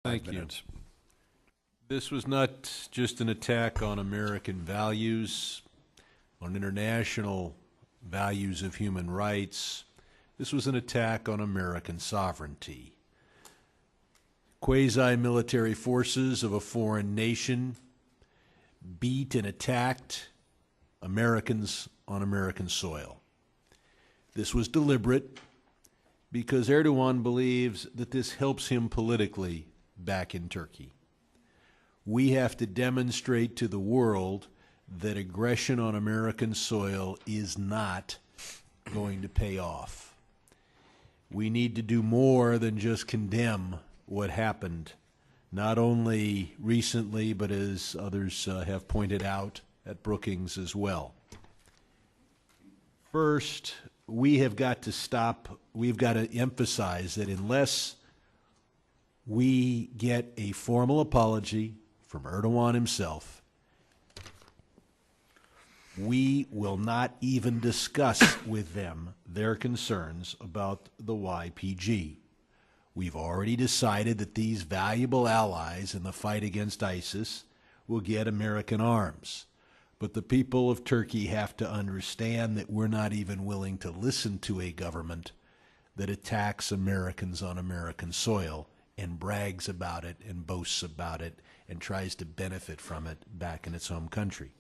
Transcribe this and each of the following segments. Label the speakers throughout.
Speaker 1: Thank you.
Speaker 2: minutes.
Speaker 1: This was not just an attack on American values, on international values of human rights. This was an attack on American sovereignty. Quasi-military forces of a foreign nation beat and attacked Americans on American soil. This was deliberate because Erdogan believes that this helps him politically back in Turkey. We have to demonstrate to the world that aggression on American soil is not going to pay off. We need to do more than just condemn what happened, not only recently, but as others have pointed out at Brookings as well. First, we have got to stop, we've got to emphasize that unless we get a formal apology from Erdogan himself, we will not even discuss with them their concerns about the YPG. We've already decided that these valuable allies in the fight against ISIS will get American arms. But the people of Turkey have to understand that we're not even willing to listen to a government that attacks Americans on American soil and brags about it and boasts about it and tries to benefit from it back in its home country.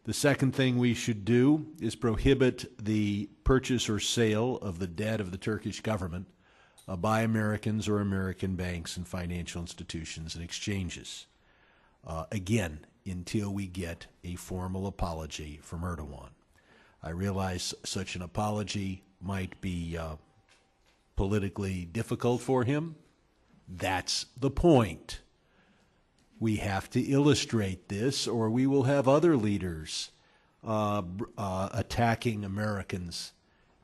Speaker 1: The second thing we should do is prohibit the purchase or sale of the debt of the Turkish government by Americans or American banks and financial institutions and exchanges. Again, until we get a formal apology from Erdogan. I realize such an apology might be politically difficult for him. That's the point. We have to illustrate this, or we will have other leaders attacking Americans,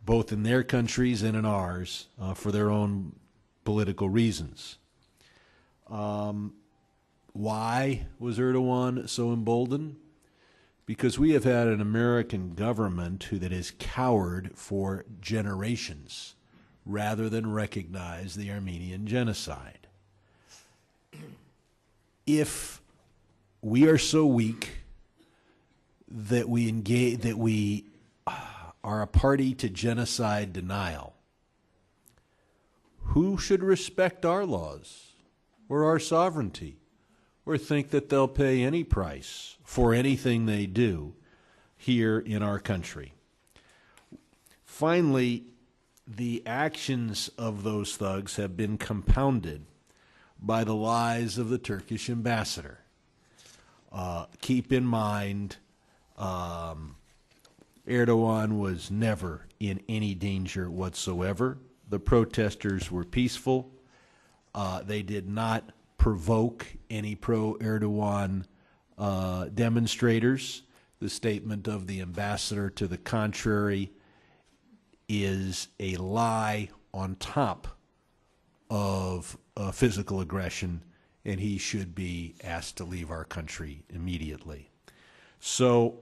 Speaker 1: both in their countries and in ours, for their own political reasons. Why was Erdogan so emboldened? Because we have had an American government that has cowered for generations rather than recognize the Armenian genocide. If we are so weak that we engage, that we are a party to genocide denial, who should respect our laws or our sovereignty or think that they'll pay any price for anything they do here in our country? Finally, the actions of those thugs have been compounded by the lies of the Turkish ambassador. Keep in mind, Erdogan was never in any danger whatsoever. The protesters were peaceful. They did not provoke any pro-Erdogan demonstrators. The statement of the ambassador to the contrary is a lie on top of physical aggression, and he should be asked to leave our country immediately. So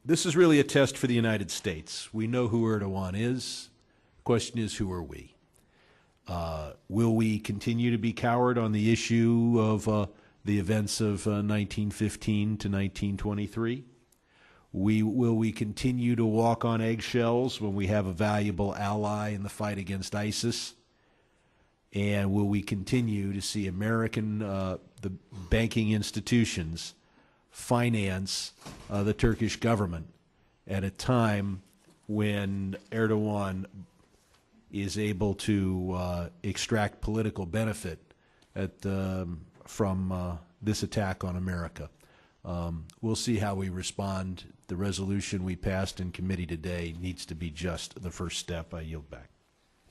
Speaker 1: this is really a test for the United States. We know who Erdogan is. The question is, who are we? Will we continue to be coward on the issue of the events of 1915 to 1923? Will we continue to walk on eggshells when we have a valuable ally in the fight against ISIS? And will we continue to see American, the banking institutions finance the Turkish government at a time when Erdogan is able to extract political benefit from this attack on America? We'll see how we respond. The resolution we passed in committee today needs to be just the first step. I yield back.